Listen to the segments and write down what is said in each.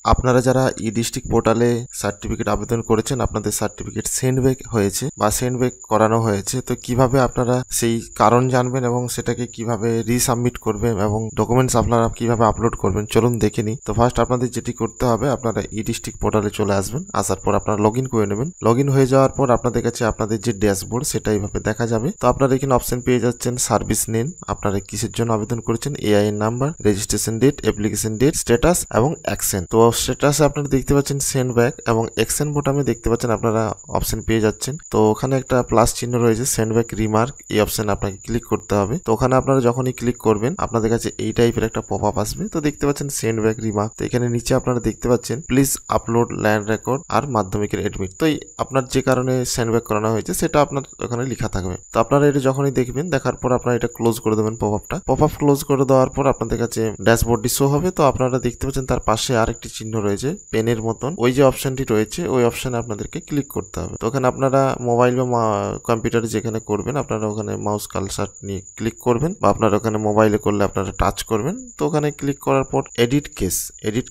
আপনারা যারা ই ডিস্ট্রিক্ট পোর্টালে সার্টিফিকেট আবেদন করেছেন, আপনাদের সার্টিফিকেট সেন্ড ব্যাক হয়েছে বা সেন্ড ব্যাক করানো হয়েছে, তো কিভাবে আপনারা সেই কারণ জানবেন এবং সেটাকে কিভাবে রিসাবমিট করবেন এবং ডকুমেন্টস আপনারা কিভাবে আপলোড করবেন চলুন দেখে নিই। তো ফার্স্ট আপনাদের যেটি করতে হবে, আপনারা ই ডিস্ট্রিক্ট পোর্টালে চলে আসবেন। আসার পর আপনারা লগ ইন করে নেবেন। লগ ইন হয়ে যাওয়ার পর আপনাদের কাছে আপনাদের যে ড্যাশবোর্ড সেটা এইভাবে দেখা যাবে। তো আপনারা এখানে অপশন পেয়ে যাচ্ছেন সার্ভিস নেম, আপনারা কিসের জন্য আবেদন করেছেন, AIN number, registration date, application date, status এবং অ্যাকশন। তো স্ট্যাটাসে আপনারা দেখতে পাচ্ছেন সেন্ড ব্যাক এবং অ্যাকশন বোতামে দেখতে পাচ্ছেন আপনারা অপশন পেয়ে যাচ্ছেন। তো ওখানে একটা প্লাস চিহ্ন রয়েছে, সেন্ড ব্যাক রিমার্ক, এই অপশনে আপনাকে ক্লিক করতে হবে। তো ওখানে আপনারা যখনই ক্লিক করবেন আপনাদের কাছে এই টাইপের একটা পপ আপ আসবে। তো দেখতে পাচ্ছেন সেন্ড ব্যাক রিমার্ক। তো এখানে নিচে আপনারা দেখতে পাচ্ছেন প্লিজ আপলোড ল্যান্ড রেকর্ড আর মাধ্যমিকের এডমিট। তো আপনার যে কারণে সেন্ড ব্যাক করানো হয়েছে সেটা আপনার ওখানে লেখা থাকবে। তো আপনারা এটা যখনই দেখবেন, দেখার পর আপনারা এটা ক্লোজ করে দেবেন পপ আপটা। পপ আপ ক্লোজ করে দেওয়ার পর আপনাদের কাছে ড্যাশবোর্ডটি শো হবে। তো আপনারা দেখতে পাচ্ছেন তার পাশে আরেকটি চিহ্ন রয়েছে পেনের মতন, ওই যে অপশনটি রয়েছে ওই অপশনে আপনাদেরকে ক্লিক করতে হবে। তো ওখানে আপনারা মোবাইল বা কম্পিউটারে যেখানে করবেন আপনারা ওখানে মাউস কার্সার নিয়ে ক্লিক করবেন, বা আপনারা ওখানে মোবাইলে করলে আপনারা টাচ করবেন। তো ওখানে ক্লিক করার পর এডিট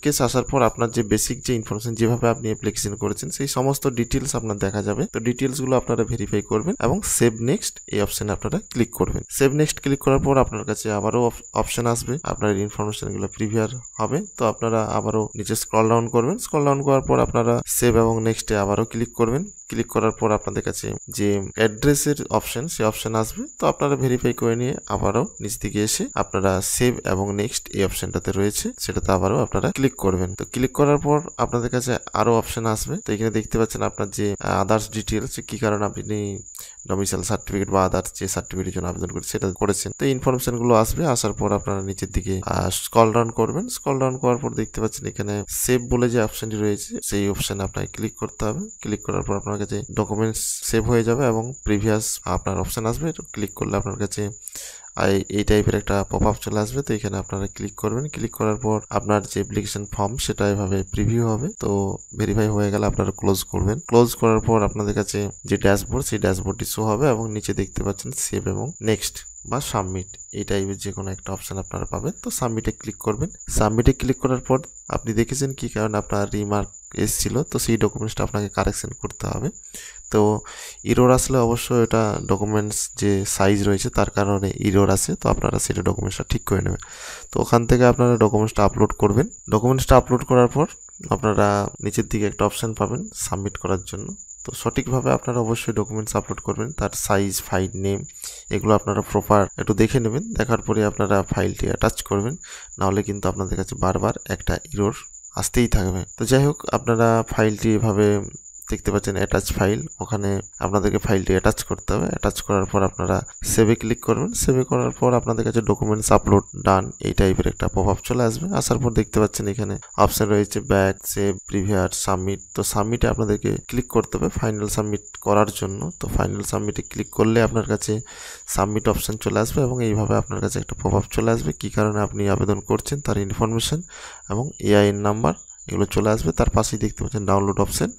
কেস আসার পর আপনার যে বেসিক যে ইনফরমেশন যেভাবে আপনি অ্যাপ্লিকেশন করেছেন সেই সমস্ত ডিটেলস আপনার দেখা যাবে। তো ডিটেলস গুলো আপনারা ভেরিফাই করবেন এবং সেভ নেক্সট এই অপশনে আপনারা ক্লিক করবেন। সেভ নেক্সট ক্লিক করার পর আপনার কাছে আবারও অপশন আসবে, আপনার ইনফরমেশন গুলো প্রিভিয়ার হবে। তো আপনারা আবারও নিচে স্ক্রল ডাউন করবেন। স্ক্রল ডাউন করার পর আপনারা সেভ এবং নেক্সটে আবারও ক্লিক করবেন। ক্লিক করার পর আপনাদের কাছে যে অ্যাড্রেসের অপশন সেই অপশন আসবে। তো আপনারা ভেরিফাই করে নিয়ে আবারও নিচ দিকে এসে আপনারা সেভ এবং নেক্সট এই অপশনটাতে রয়েছে সেটাতে আবারও আপনারা ক্লিক করবেন। তো ক্লিক করার পর আপনাদের কাছে আরো অপশন আসবে। তো এখানে দেখতে পাচ্ছেন আপনার যে আদার্স ডিটেলস, কি কারণে আপনি ডোমিসাইল সার্টিফিকেট বা আদার্স যে সার্টিফিকেটের জন্য আবেদন করে সেটা করেছেন। তো ইনফরমেশন গুলো আসবে। আসার পর আপনারা নিচের দিকে স্ক্রল ডাউন করবেন। স্ক্রল ডাউন করার পর দেখতে পাচ্ছেন এখানে সেভ বলে যে অপশনটি রয়েছে সেই অপশনে আপনাকে ক্লিক করতে হবে। ক্লিক করার পর আপনার কাছে ডকুমেন্টস সেভ হয়ে যাবে এবং প্রিভিয়াস আপনার অপশন আসবে। ক্লিক করলে আপনার কাছে এই টাইপের একটা পপ আপ চলে আসবে। তো এখানে আপনারা ক্লিক করবেন। ক্লিক করার পর আপনার যে অ্যাপ্লিকেশন ফর্ম সেটা এভাবে প্রিভিউ হবে। তো ভেরিফাই হয়ে গেলে আপনারা ক্লোজ করবেন। ক্লোজ করার পর আপনাদের কাছে যে ড্যাশবোর্ড সেই ড্যাশবোর্ডটি শো হবে এবং নিচে দেখতে পাচ্ছেন সেভ এবং নেক্সট বা সাবমিট এই টাইপের যে কোনো একটা অপশন আপনারা পাবেন। তো সাবমিটে ক্লিক করবেন। সাবমিটে ক্লিক করার পর আপনি দেখেছেন কি কারণে আপনার রিমার্ক এসেছিল, তো সেই ডকুমেন্টসটা আপনাকে কারেকশন করতে হবে। তো ইরোর আসলে অবশ্যই এটা ডকুমেন্টস যে সাইজ রয়েছে তার কারণে ইরোর আসে। তো আপনারা সেটা ডকুমেন্টসটা ঠিক করে নেবেন। তো ওখান থেকে আপনারা ডকুমেন্টসটা আপলোড করবেন। ডকুমেন্টসটা আপলোড করার পর আপনারা নিচের দিকে একটা অপশন পাবেন সাবমিট করার জন্য। তো সঠিকভাবে আপনারা অবশ্যই ডকুমেন্টস আপলোড করবেন, তার সাইজ, ফাইল নেম এগুলো আপনারা প্রপার একটু দেখে নেবেন। দেখার পরে আপনারা ফাইলটি অ্যাটাচ করবেন, নাহলে কিন্তু আপনাদের কাছে বারবার একটা ইরোর আসতেই থাকবে। তো যাই হোক, আপনারা ফাইলটি এভাবে দেখতে পাচ্ছেন অ্যাটাচ ফাইল, ওখানে আপনাদেরকে ফাইলটি অ্যাটাচ করতে হবে। অ্যাটাচ করার পর আপনারা সেভে ক্লিক করবেন। সেভে করার পর আপনাদের কাছে ডকুমেন্টস আপলোড ডান এই টাইপের একটা পপ আপ চলে আসবে। আসার পর দেখতে পাচ্ছেন এখানে অপশন রয়েছে ব্যাক, সেভ, প্রিভিয়ার, সাবমিট। তো সাবমিটে আপনাদেরকে ক্লিক করতে হবে ফাইনাল সাবমিট করার জন্য। তো ফাইনাল সাবমিটে ক্লিক করলে আপনার কাছে সাবমিট অপশন চলে আসবে এবং এইভাবে আপনার কাছে একটা পপ আপ চলে আসবে কি কারণে আপনি আবেদন করছেন তার ইনফরমেশন এবং এআইএন নাম্বার এগুলো চলে আসবে। তার পাশেই দেখতে পাচ্ছেন ডাউনলোড অপশন,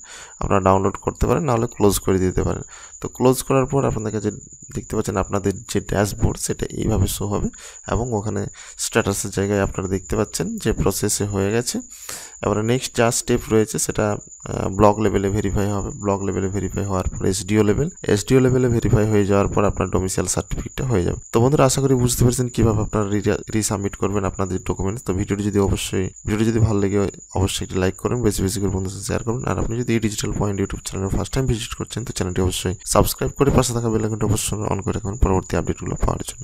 আপনারা ডাউনলোড করতে পারেন, নাহলে ক্লোজ করে দিতে পারেন। তো ক্লোজ করার পর আপনাদের কাছে দেখতে পাচ্ছেন আপনাদের যে ড্যাশবোর্ড সেটা এইভাবে শো হবে এবং ওখানে স্ট্যাটাসের জায়গায় আপনারা দেখতে পাচ্ছেন যে প্রসেসে হয়ে গেছে। এবারে নেক্সট যা স্টেপ রয়েছে সেটা ব্লক লেভেলে ভেরিফাই হবে। ব্লক লেভেলে ভেরিফাই হওয়ার পর এসডিও লেভেলে ভেরিফাই হয়ে যাওয়ার পর আপনার ডোমিসাইল সার্টিফিকেটটা হয়ে যাবে। তো বন্ধুরা, আশা করি বুঝতে পারছেন কিভাবে আপনারা রিসাবমিট করবেন আপনাদের ডকুমেন্টস। তো ভিডিওটি যদি ভালো লাগে অবশ্যই একটি লাইক করুন, বেশি বেশি করে বন্ধুদের শেয়ার করুন। আর আপনি যদি এই digital point YouTube channel first time visit করছেন তো চ্যানেলটি অবশ্যই সাবস্ক্রাইব করে পাশে থাকা বেল আইকনটি অবশ্যই অন করে রাখুন পরবর্তী আপডেটগুলো পাওয়ার জন্য।